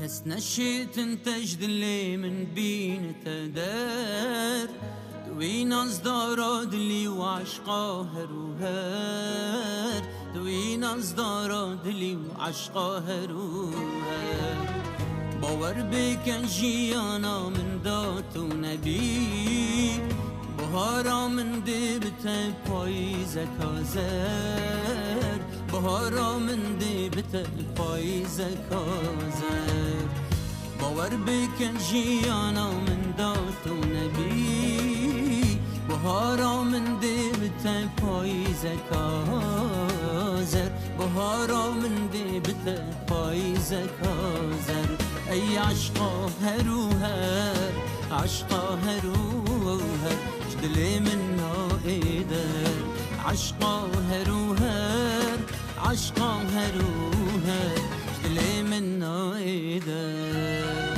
نشيت انتجد اللي من بين تدار دوي ناس داراد اللي وعشقا هروهار دوي ناس داراد اللي وعشقا هروهار باور بکن جیانا من دات و نبی بهارا من دی بته پاییز کازر بهارا من دی بته پاییز کازر باور بکن جیانا من دات و نبی بهارا من دی بته پاییز کازر بهارا من دی بته پاییز کازر ای عشقا هروهر عشقا هروهر جدلی من نائدر عشقا هروهر عشقا هروهر جدلی من نائدر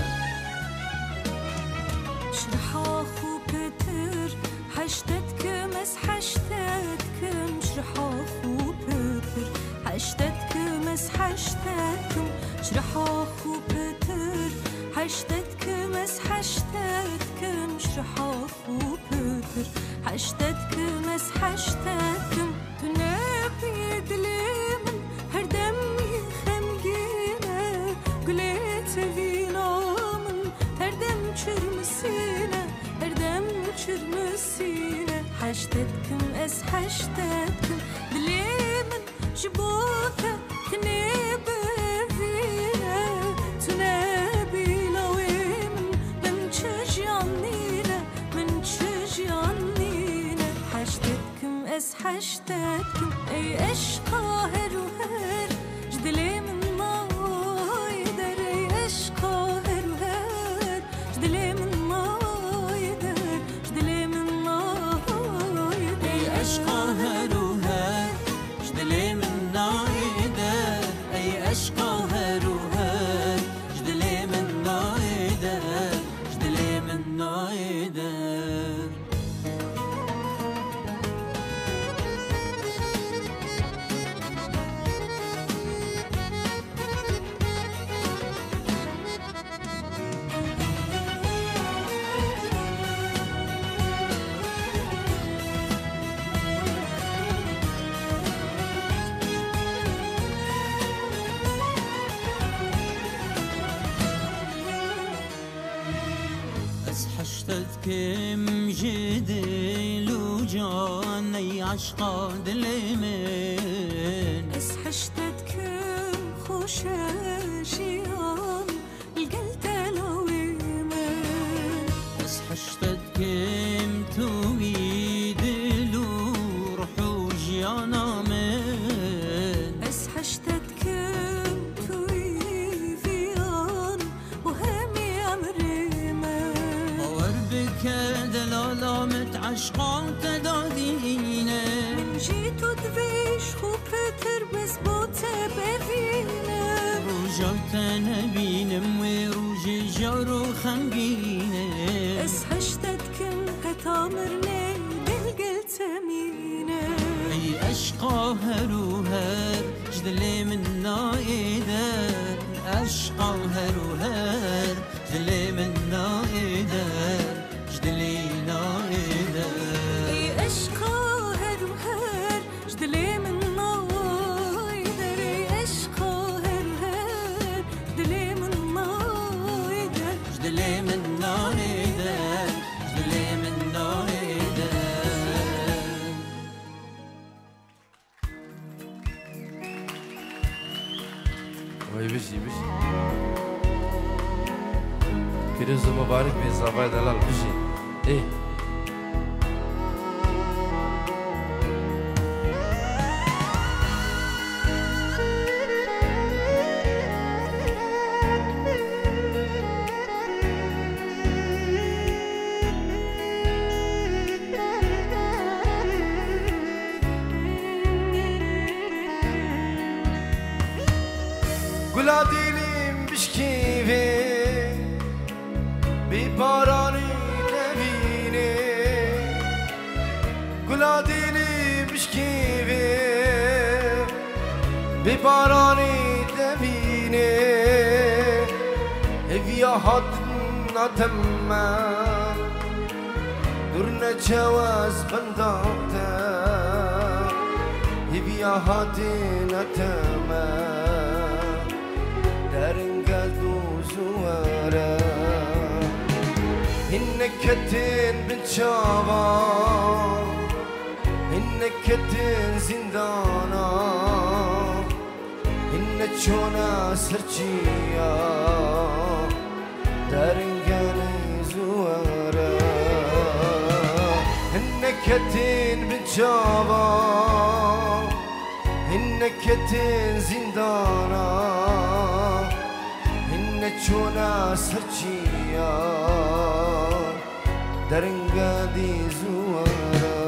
شرحا خو پتر حشتتكم اس حشتتكم شرحا خو پتر حشتتكم اس حشتتكم شرحا خو پتر حشتتكم اس حشتتكم شرحا خو پتر حشتتكم اس حشتتكم تنبي دليمن هر دمي خمگينه قلت فينا من هر دم çırmısine her dem çırmısine حشتتكم اس حشتتكم دليمن جبوكه تنبي فينا تنبي لويمن من çجانينه من çجانينه حشتتكم اس حشتتكم اي عشقا هروهر جدلي من نايدر اي عشقا هروهر جدلي من نايدر جدلي من نايدر اي عشقا هروهر جدلي من نايدر اي عشقا هروهر جدلي من نايدر جدلي من نايدر حشتتكم جديل وجاني عشقا دليمن اس حشتتكم خوشاشيان القلت لويمن بس حشتتكم تويد روح وجيانا من اس حشتتكم تويفيان وهمي امريمن باور بك دلالا متعشقان تدادينه من جيتو دويش خو پتر بس بوته ببینه روجات نبينم وروج جارو خمگينه اس حشتتكم هتامرني بالقلت مينه اي اشقا هروهر جدلي من نايدر اشقا هروهر جدلي من نايدر جدلي نايدر اي عشقا هروهر جدلي من نايدر اي عشقا هروهر جدلي من نايدر جدلي من نايدر جدلي من نايدر وای بشی پیروز مبارک بی صفای دلال بشی ای گلا دیلیم بشکیوه بی بارانی نبینه گلا دیلیم بشکیوه بی بارانی نبینه بیا هاتنا تمام درنا جواز بنداقتا بیا هاتنا تمام درنگا دوزوارا إنك كتن بنشابا إنك كتن زندانا إنك شونا سرچيا درنگاني زوارا إنك كتن بنشابا إنك كتن زندانا إنك شونا سرچيا درنگا دی زوارا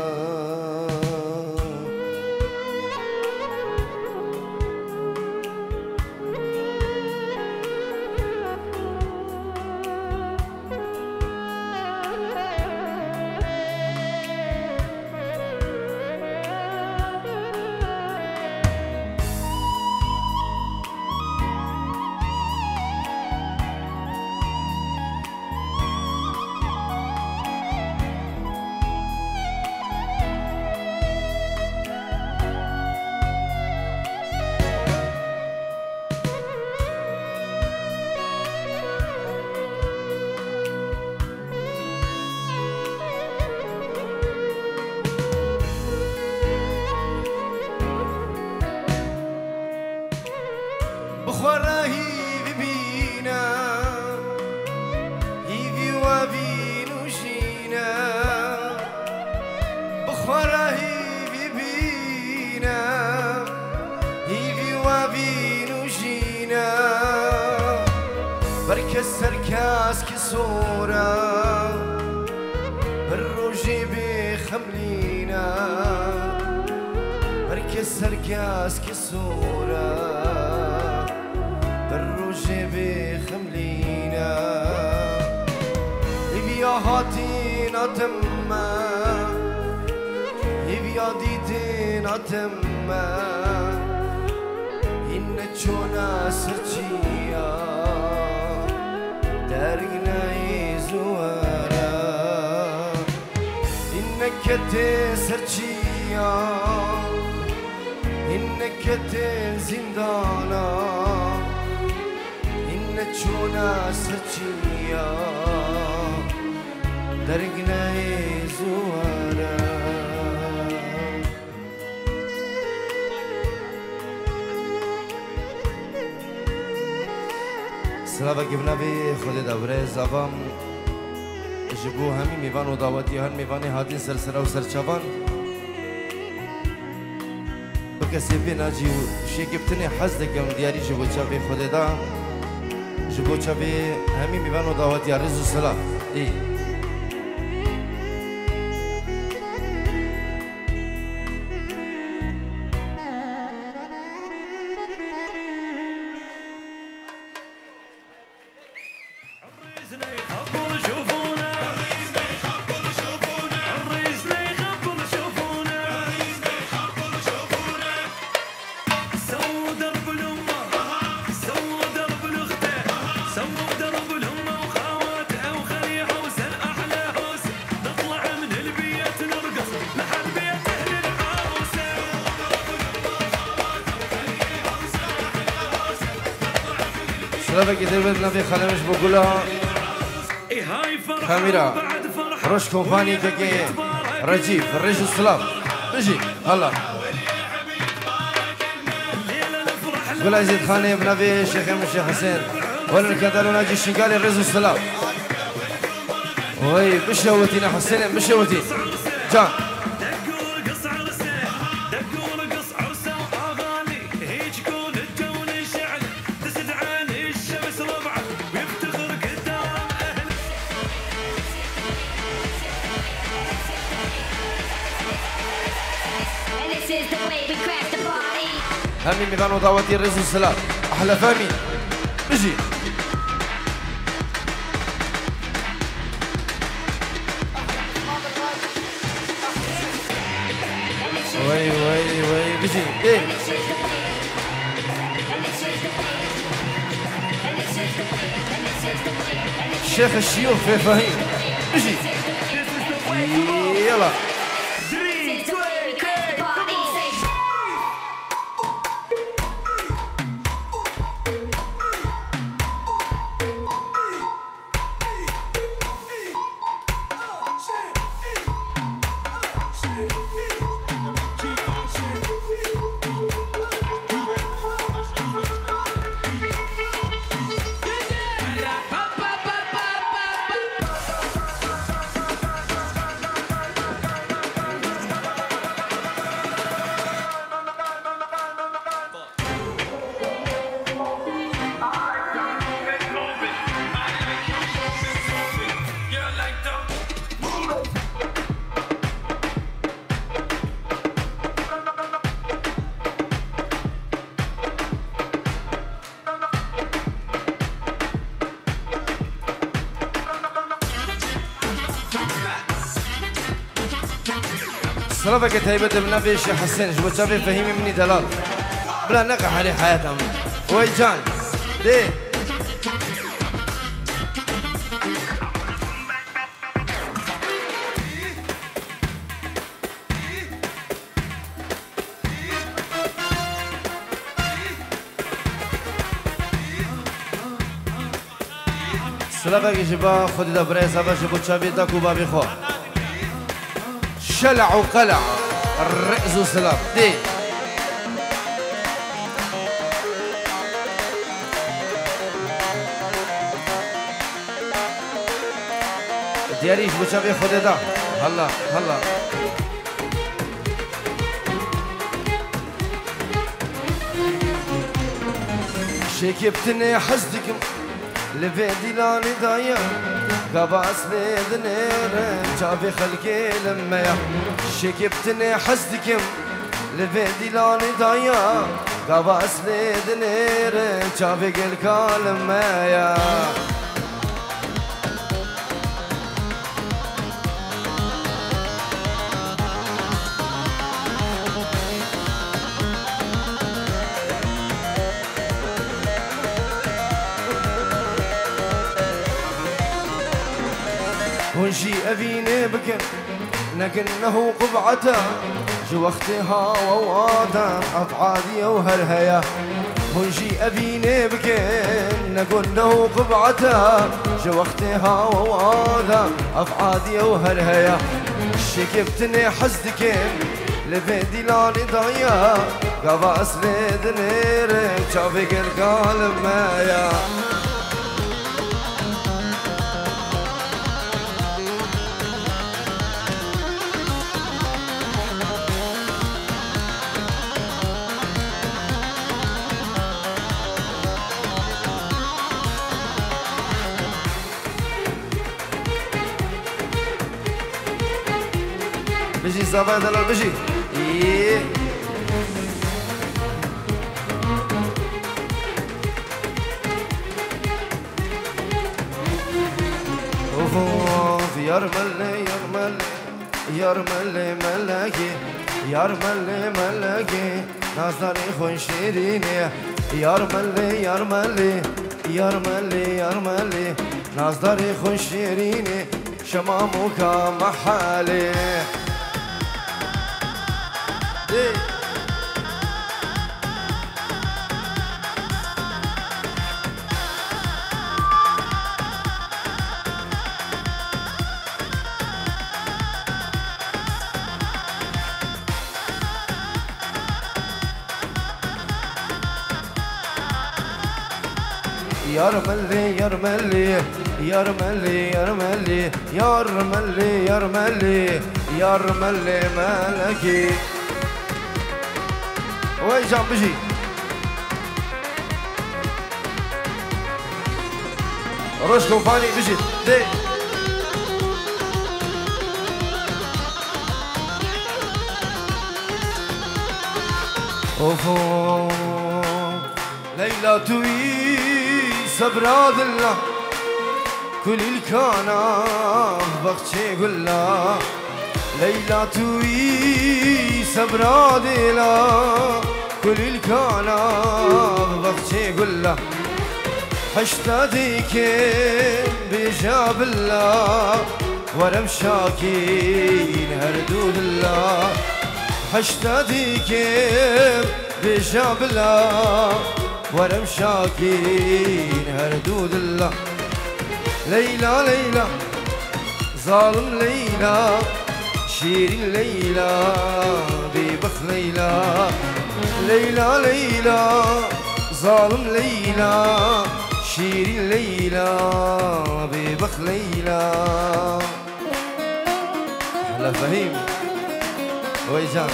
بخورا هيفي بينا هيفي وبينوشينا بخورا هيفي بينا هيفي وبينوشينا بركسر كاس كسورة بالروجي بخملينا بركسر كاس كسورة بالروجي بخملينا يبيا هاتينا تما يبيا ديتينا تما إن تشونا سرچيا درقنا يزوارا إنك كتن سرچيا إنك كتن زندانا چونا سچیا درگنا زوارا سلام گبنا به خود دوره زبان جبو همی میوان و دعوتی هر میوانی هاتین سرسره و سرچوان بکسی بی ناجی و شکبتنی حز دکم دیاری جبو چاپی خود دا جبو چاپی همی میوان و دعوتی عرض و سلام ای سلام كتبت نبي خلمش بقولا كاميرا روش كومباني كي رجيب الرجل السلام بيجي هلا قول زيد خاني بنبي شيخ الشيخ حسين ولا الكدر ناجي الشنقالي الرجل السلام وي بشوتينا حسين بشوتي جان همي ميغانو دعوتي الرئيس السلام أحلى فامي بيجي وي وي وي بيجي ايه شيخ الشيوخ في فهيم اجي يلا صرفك تهيبة بنبي شيخ حسين جبت شافي فهيمي مني دلال بلا نقح علي حياتهم ويجان دي صرفك جبا خدي دبري صرفك جبت شافي داكو بابي خو شلع وقلع الرئز وسلام دي دياريش بوشافي خودي دا هلا هلا شكبتني حزدكم لفيدي لاني دايا قباس ليدنير شافي خلقي لما شكبتني حزدكم لفيدي لاني دايا قباس ليدنير شافي قلقا لما يا ونجي أبيني بكن لكنه قبعته جو اختها ووادا أفعادي وهرهيا ونجي أبيني بكن لكنه قبعته جو اختها ووادا أفعادي وهرهيا شكبتني حزدكن لفيدي لاني ضايا قباس ليدنير شافك القالب مايا بيجي صافي دلال بيجي اوف يرملي يرملي يرملي ملكي يرملي ملكي نظري خون شيريني يرملي يرملي يرملي يرملي نظري خون شيريني شمامك محالي يرملي يرملي يرملي يرملي يرملي يرملي يرملي ملكي وين جام بيجي روش كومباني بيجي دي اوفو ليلى توي صبراد الله كل الكانا بخشي قلا ليلى توي صبراد الله كل الكانا بخشي قلا حشتاديك بجاب الله ورم شاكين هردود الله حشتاديك بجاب الله ورم شاكين هردود الله ليلى ليلى ظالم ليلى شيرين ليلى ببخ ليلى ليلى ليلى ظالم ليلى شيرين ليلى ببخ ليلى هلا فهيم ويجان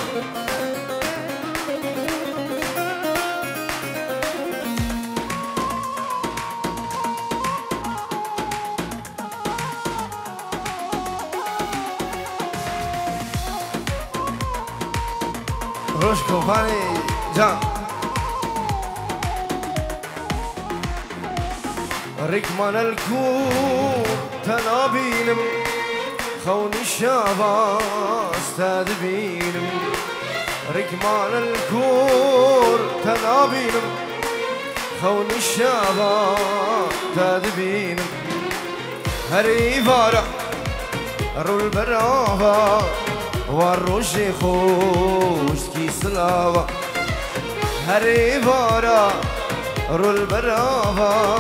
روش كومباني جان ركمان الكون تنابينم خون الشابا استاذ بينم ركمان الكور تنابينم خون الشابا استاذ بينم هري فارح رول برافا والروشي خوش كي سلاوة هري فارح رول برافا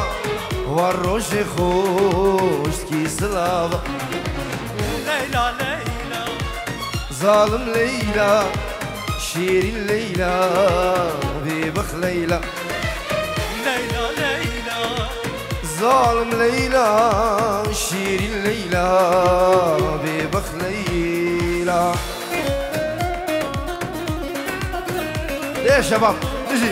والروشي خوش كي سلاوة ليلى ليلى ظالم ليلى شيرين ليلى ببخ ليلى ليلى ليلى ظالم ليلى شيرين ليلى ببخ ليلى ليه يا شباب نجي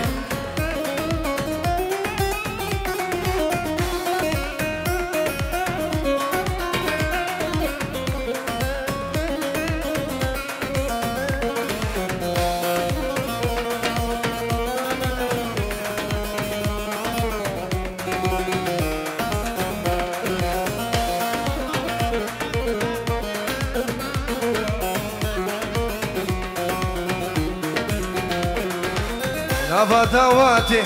نفدواتي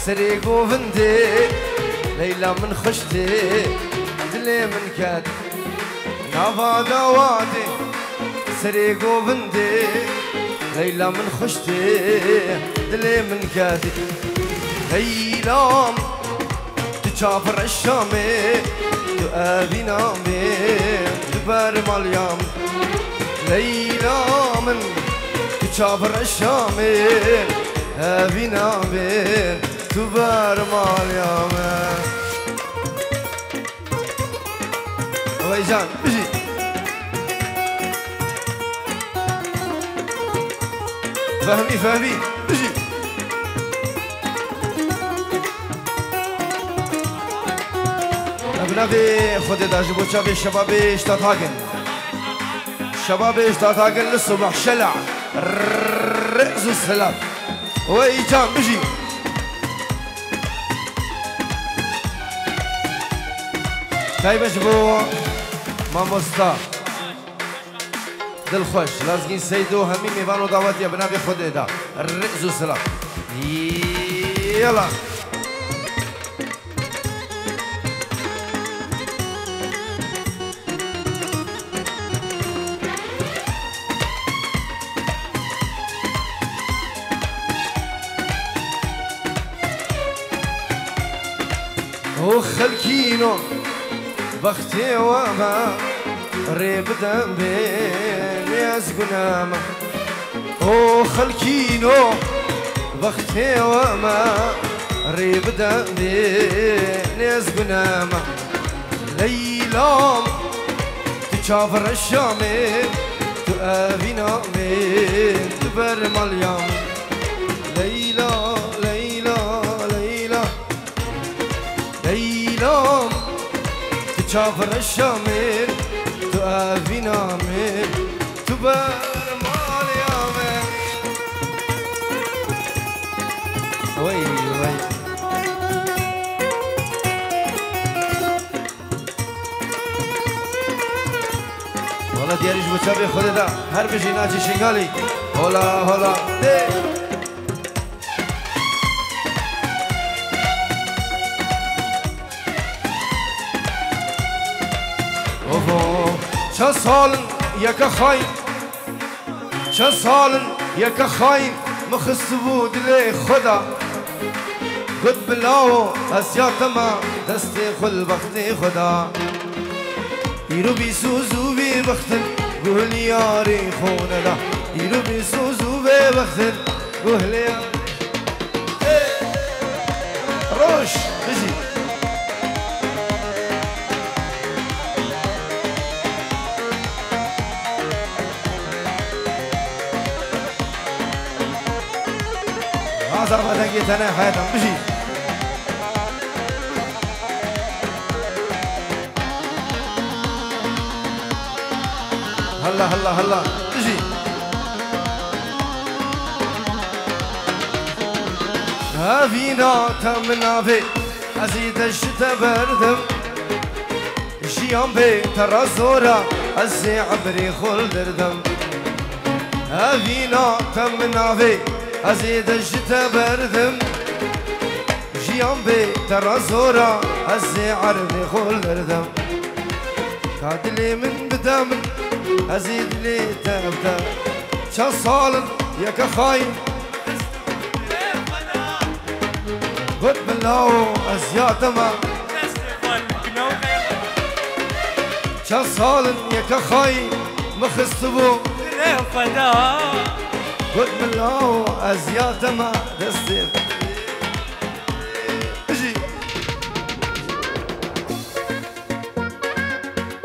سريق وفندي ليلى من خشتي دلي من كادي نفدواتي سريق وفندي ليلى من خشتي دلي من كادي ليلى تشافر الشامي تؤذي نامي تبار ماليام ليلى من تشافر الشامي أبينا بين تبار مال يامن ويجان بجي فهمي فهمي بجي ابنبي خد داجبو شابي شبابي اشتاطاقن شبابي اشتاطاقن للصبح شلع رئز السلام ويجان بجي تايبش بو ماموستا دل خوش لازقين سيدو همين ميوانو دعوت يا بنابي خود ادا الرئز السلام يلا وخلكينو بختي وما ريب دم بين يزقناما وخلكينو بختي وما ريب دم بين يزقناما ليلام تشافر الشامي تؤذينا من تبر مليام ليلى ليلى ليلى ليلى تشافر الشامل تؤذينا من تبر مليام وي وي والله دياريش بوشابي خود دا هر بجي ناچي شنگالي هولا هولا دي اوه چه سال یک خاین چه سال یک خاین مخص بود لی خدا قد بلاو اسیاتما دست خل بخت خدا ایرو بی سوزو بی بختن گل یاری خونه دا ایرو بی سوزو بی بختن گل یاری روش بجی آزر بدنگی تنه حیاتم بجی هلا هلا هلا بجي هافينا تمنا في أزيد الشتا بردم جيان بي ترى زورا أزي عبري خل دردم هافينا تمنا في أزيد الشتا بردم جيان بي ترى زورا أزي عربي خل دردم كادلي من بدامن أزيد لي تبدا شا صالن يا خاين قد بالله أزياد ما شا صالن يا خاين مخصبو قد بالله أزياد ما دستي اجي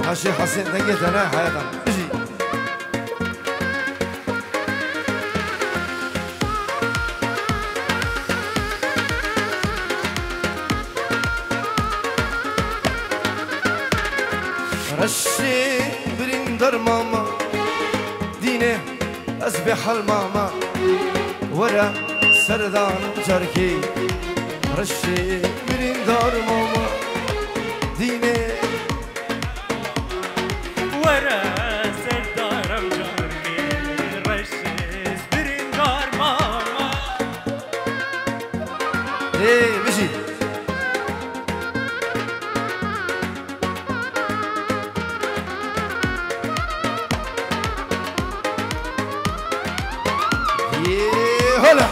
هاشي حسين دقيت أنا حياتنا اجي رشي بريندر ماما دينه أسبح الماما ورا سردان جركي رشي بريندر ماما دينه ورا سردارم جركي رشي بريندر ماما ايه مشي هلا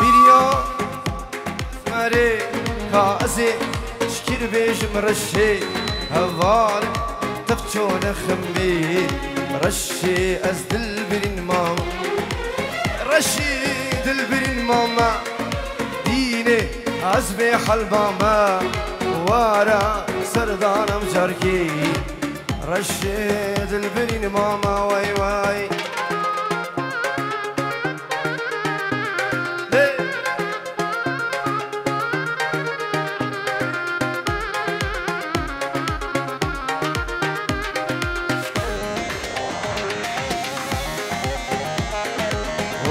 بيريا ماري كاسي شكر بيج مرشي هوال تفتون خمي رشي ازدل برين ماما رشي دل برين ماما ديني أسبح الماما ورا سردانم جركي رشيد البنين ماما واي واي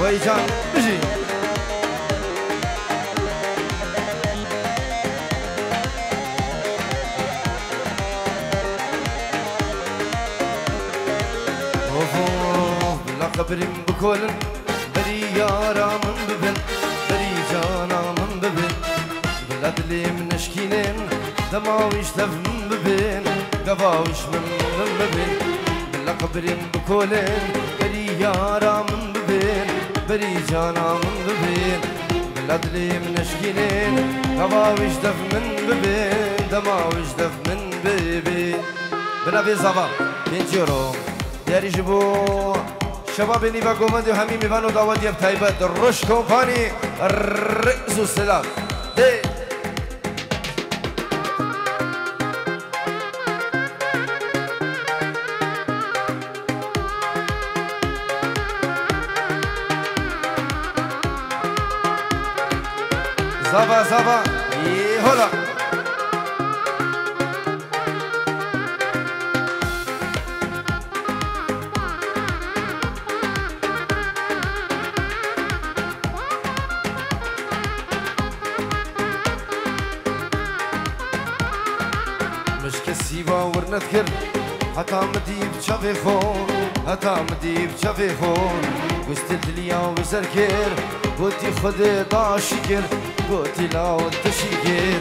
واي جان بجي قبرم بكولن بري يارا من ببن بري جانا من ببن بلاد لي من اشكينين دماويش تف من ببن قباوش من ببن بلا قبرم بكولن بري يارا من ببن بري جانا من ببن بلاد لي من اشكينين قباوش تف من ببن دماوش تف من ببن بنابي زبا 5 يورو ياري جبو شباب نیوا گومند همین میوان و دعوت یب تایبت روش کمپانی رئیس السلام ده زبا زبا یه هلا مش كسيبا ورنت كر هتا مديب شافي خون هتا مديب شافي خون وستلت ليا وزركير قلتي خد داشكر قلتي لا تشيكر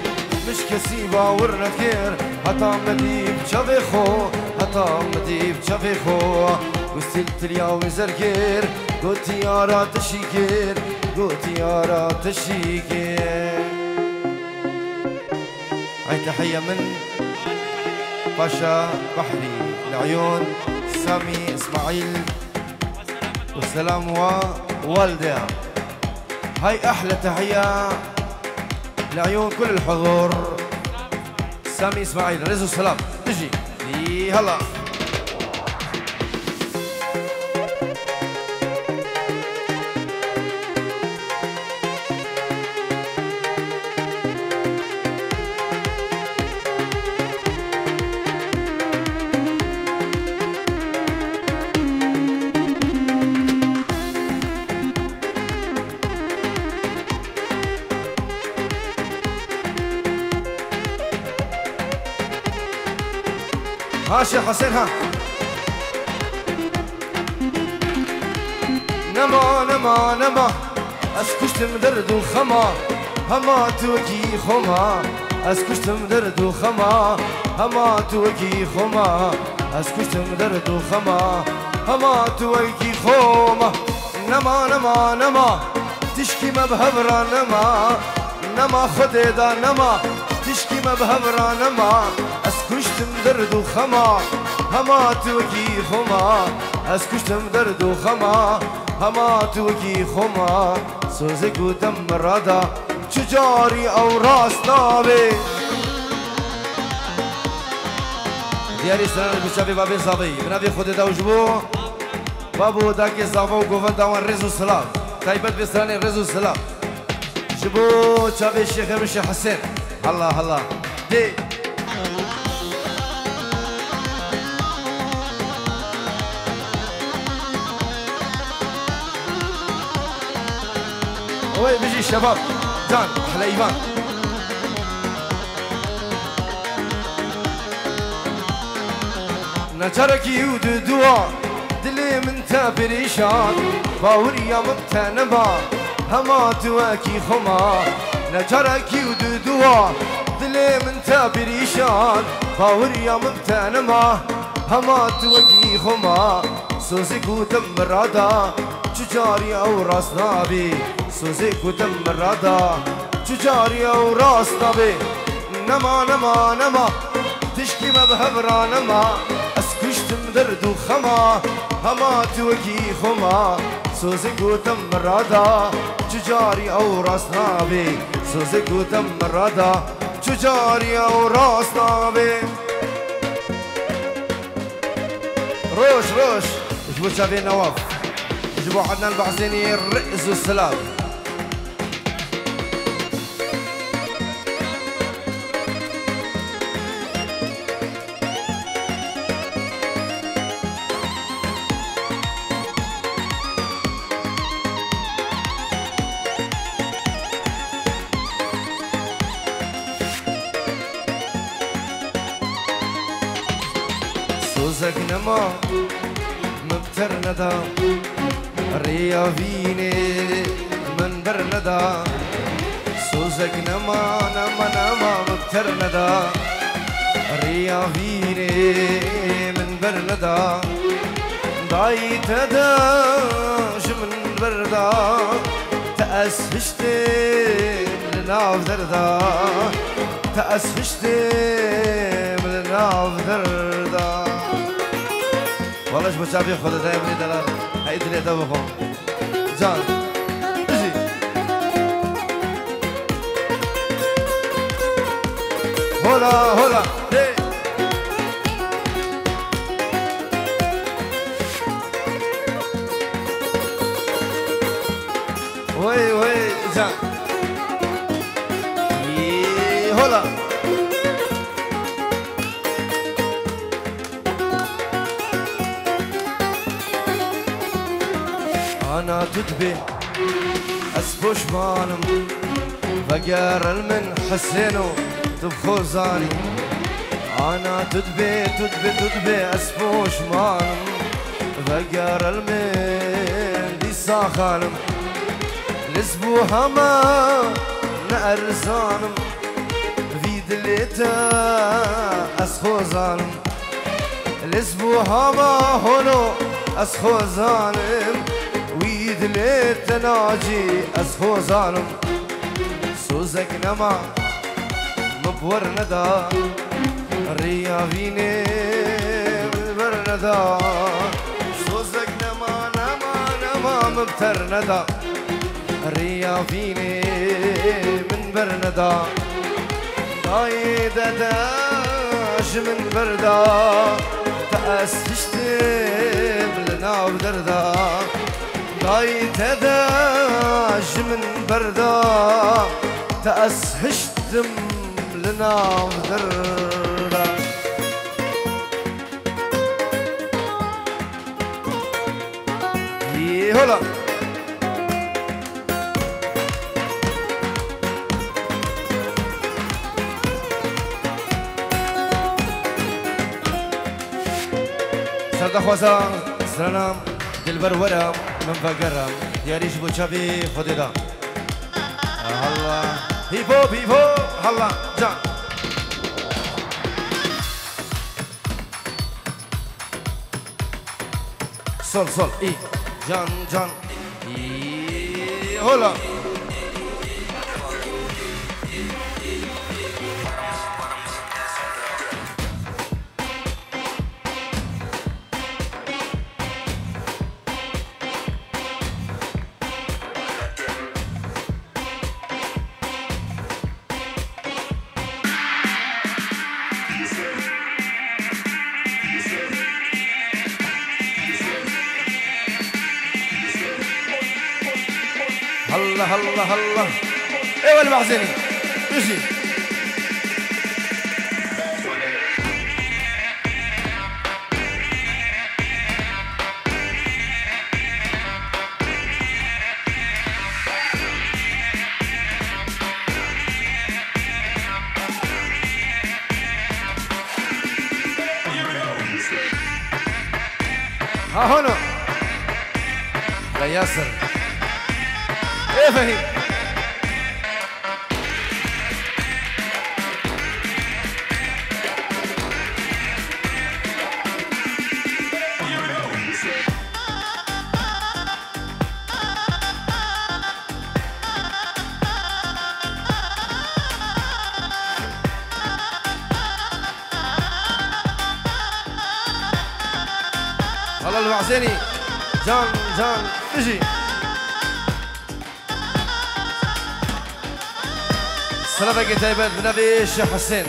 مش كسيبا ورنكير هتا مديب شافي خون هتا مديب شافي خون وستلت ليا وزركير قلتي يا را تشيكر قلتي يا را تشيكر. هاي تحية من باشا بحري العيون سامي اسماعيل والسلام ووالده. هاي احلى تحية لعيون كل الحضور. سامي اسماعيل رزق السلام تجي هلا. ها شيخ حسين ها نما اسكشتم درد وخما هما توكي خما اسكشتم درد وخما هما توكي خما اسكشتم درد وخما هما توكي خما. نما تشكي ما بهبرا نما خديدا نما تشكي ما بهبرا نما اسكشتم درد وخما هما توكي خما اسكشتم درد وخما هما توكي خما سوزك ودم رادا تجاري او راس نابي دياري سنان بشافي بابي صابي بنابي خود دا وجبو بابو داكي صافو وقوفن داوان رزو السلام تايبت بسراني رزو السلام جبو شافي الشيخ مشي حسين الله دي وين بيجي الشباب جان احلى ايفان نجرك يود دوا دلي من تابريشان باوريا مبتنبا هما تواكي خما نجرك يود دوا دلي من تابريشان باوريا مبتنبا هما تواكي خما سوزك ودم رادا تجاري او راس نابي سوزك ودم رادا تجاري او راس نابي. نما تشكي ما بهبرا نما اسكشتم درد وخما هما توكي خما سوزك ودم رادا تجاري او راس نابي سوزك ودم رادا تجاري او راس نابي. روش جبو شافي نواف جبو عدنان البعزيني الرئز والسلام. سوزك نما مبترندا ريا فيني من برندا سوزك نما مبترندا ريا فيني من برندا ضايت داش من بردا تأسفشتي لناف دردا تأسفشتي من ناف دردا. والله ايش بتشافي خذ دايما دلال هاي دلي دوخهم جان اجي هولا هي وي جان هولا أنا تدبي أسبوش مانم فقار المن حسينو تبخوزاني أنا تدبي أسفوش مانم فقر المين دي ساخانم لسبو هما نأرزانم في دليتا أسخوزانم لسبو هما هولو أسخوزانم ويد ليت ناجي أسخوزانم سوزك نما مبور ندا ريا فيني مبر ندا سوزك نما مبتر ندا ريا فيني من برندا داي دداش من بردا تأسشتم لنا بدردا داي دداش من بردا تأسشتم لنا بدردا هلا سرد خوازا سرنام دلبر ورم من فقرم دیاریش بو چاوی خودی دا هلا هیپو هلا جان sol ای جان ای هلا هلا ايوه المعزني اجي ها هنا لا ياسر ايه فهيم هلا المعزني جان اجي سلامك تايبت بنبي شيخ حسين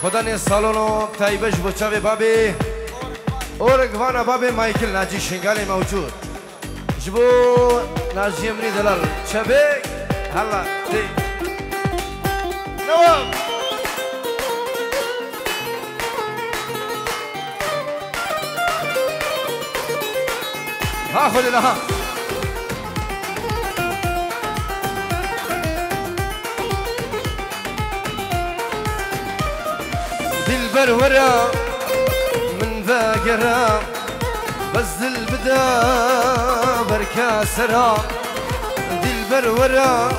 خداني الصالونو تايبش بوچاوي بابي اورك وانا بابي مايكل ناجي شنغالي موجود جبو ناجي امري دلال شبيك هلا دي نوام ها خذ لها دلبر ورا من ذاكرة بزل بدا بركا سرا دلبر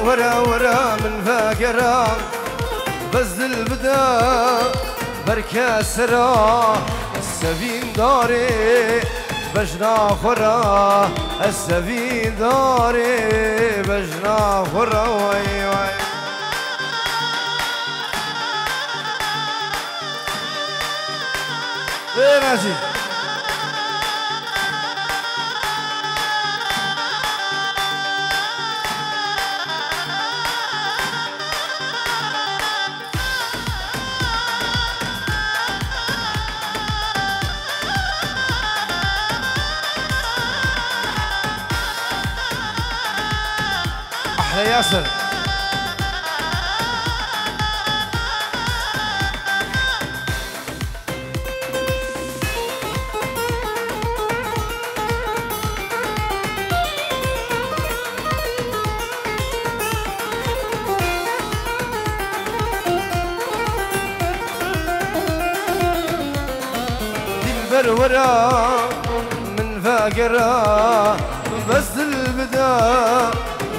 ورا من ذاكرة بزل بدا بركا سرا السفين داري بجنا خورا السفين داري بجنا خورا واي واي ايه ماشي احلى ياسر برورا من فاقرا بس البدا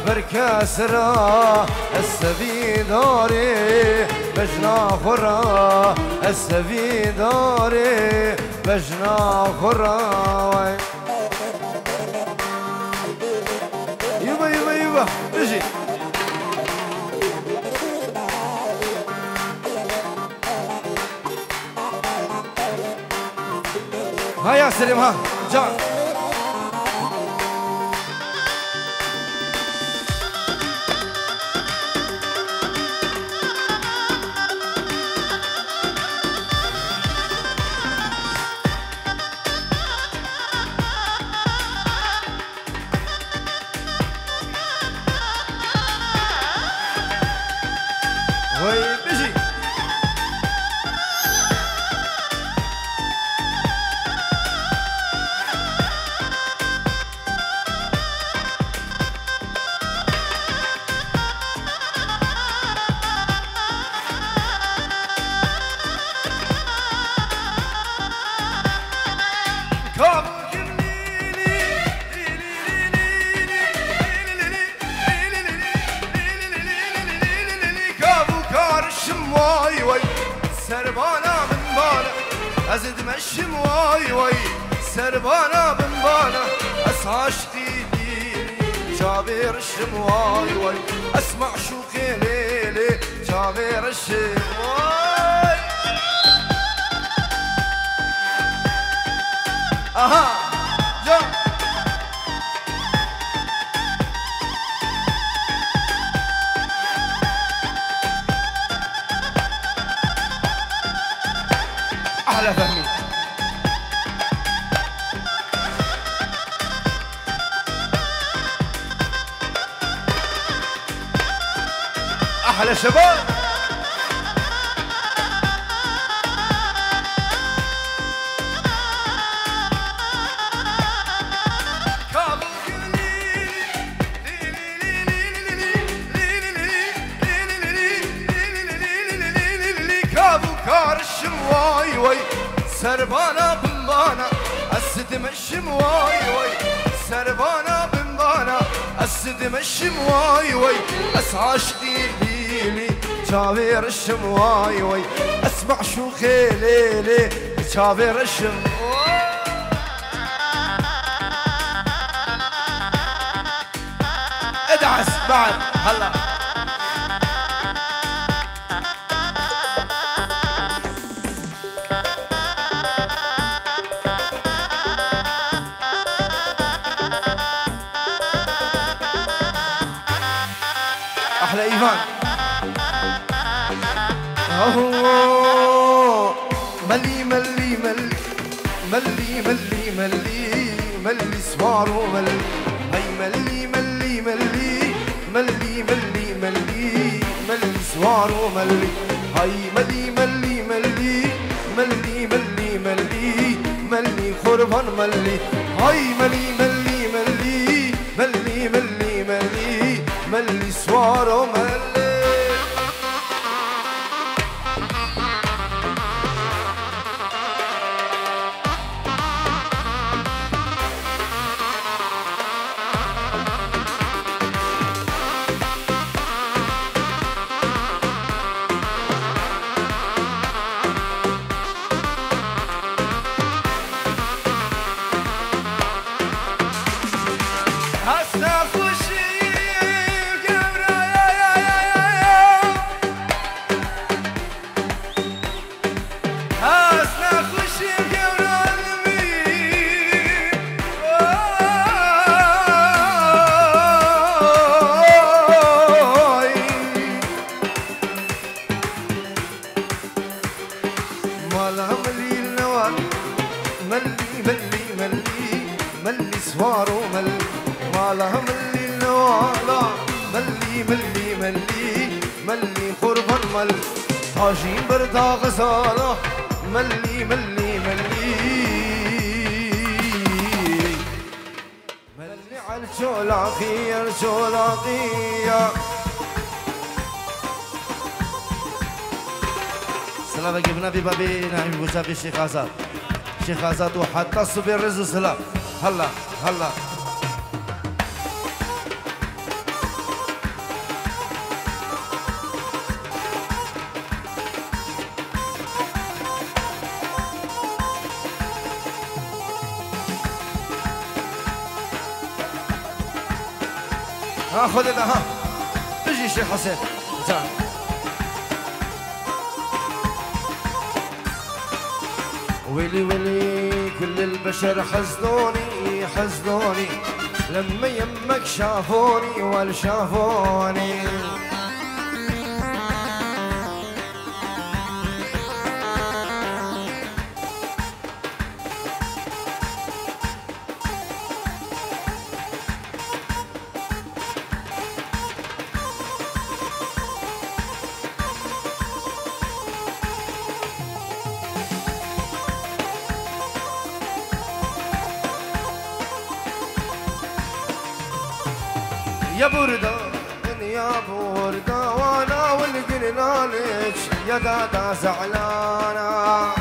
بركاسرا السبي داري بجنا خرا السبي داري بجنا خرا يبا يبا يبا اجي ها يا سليم ها جان وي بيجي سربانا من بانا ازد مشم واي واي سربانا من بانا اسعاش ديدي جابر الشم واي واي اسمع شوقي ليلي جابر الشم واي اها جا أحلى فهمي أحلى شباب واي واي سربانا بمبانا السدم الشم واي واي سربانا بمبانا السدم الشم واي واي اسعى شديدي جابر الشم واي واي اسمع شوقي ليلي جابر الشم ادعس بعد هلا أحلى إيمان ملي ملي ملي ملي ملي ملي ملي سوار وملي هي ملي ملي ملي ملي ملي ملي ملي سوار وملي هي ملي ملي ملي ملي ملي ملي ملي قربان ملي هي ملي ملي ملي ملي ملي ملي ملي سوار وملي ملي سوار وملي مالها ملي النوالا ملي ملي ملي ملي قربان ملي طاجين بردا غزالة ملي ملي ملي ملي عالجولاقية الجولاقية سلام جبنا ببابي نعيم بوسافي الشيخ عزاب شيخ ازات وحتى الصبي الرز سلام هلا هلا خذ هذا ها اجي شيخ حسين تعال ويلي ويلي كل البشر حزنوني حزنوني لما يمك شافوني ولا شافوني يا بردة يا بردة وانا والقلنا لك يا دادا زعلانة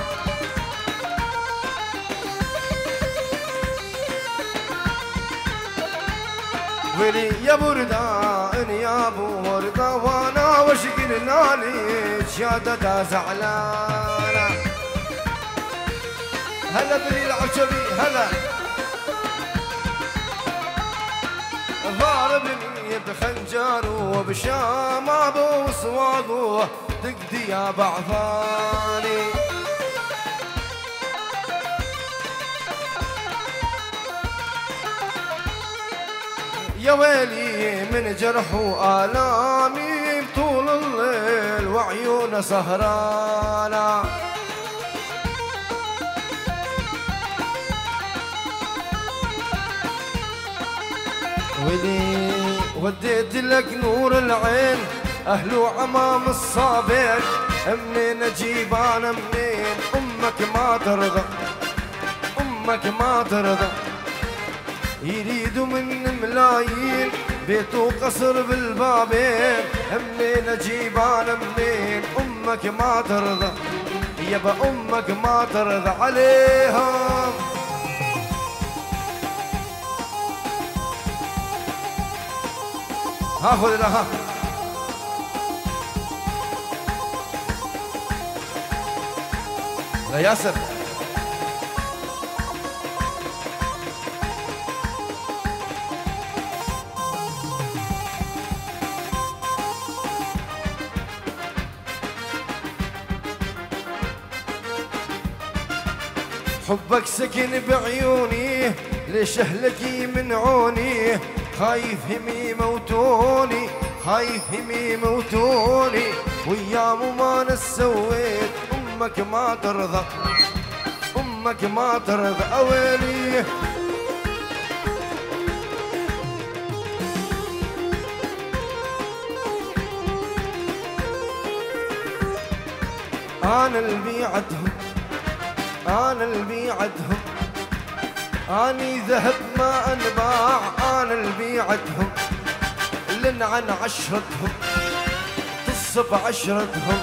ولي يا بردة يا بردة وانا وش قلنا لك يا دادا زعلانة هلا بني العشبي هلا ضاربني بخنجر وبشام ابو سواقه تقدي يا بعثاني يا ويلي من جرح وآلامي طول الليل وعيونه سهرانه ولي وديت لك نور العين أهل عمام الصابين منين أجيب أنا منين أمك ما ترضى أمك ما ترضى يريدوا من ملايين بيت وقصر بالبابين منين أجيب أنا منين أمك ما ترضى يابا أمك ما ترضى عليهم هاخذ لها لا ياسر حبك سكن بعيوني ليش اهلك يمنعوني خايف هم يموتوني خايف هم يموتوني ويام ما نسويت امك ما ترضى امك ما ترضى اويلي انا اللي عدهم انا اللي عدهم اني ذهب ما انباع انا اللي عدهم لن عن عشرتهم تصب عشرتهم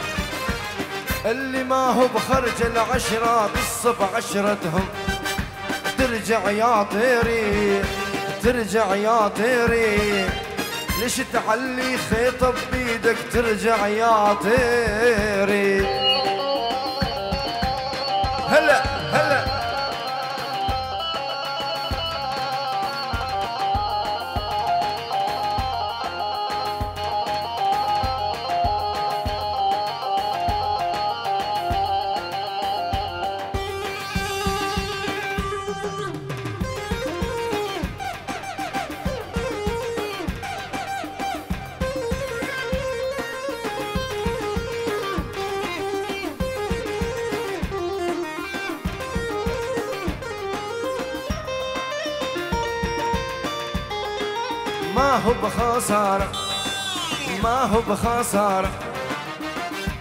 اللي ما هو بخرج العشرة تصب عشرتهم ترجع يا طيري ترجع يا طيري ليش تعلي خيطة بيدك ترجع يا طيري هلا هلا ما هو بخسارة ما هو بخسارة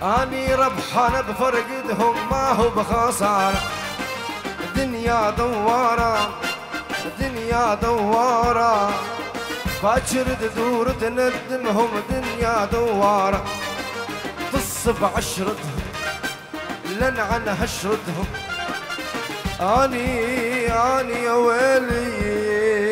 اني ربحان بفرقدهم ما هو بخسارة دنيا دوارة دنيا دوارة باكر تدور تندمهم دنيا دوارة تصب عشرتهم لن عن هشرتهم اني يا ويلي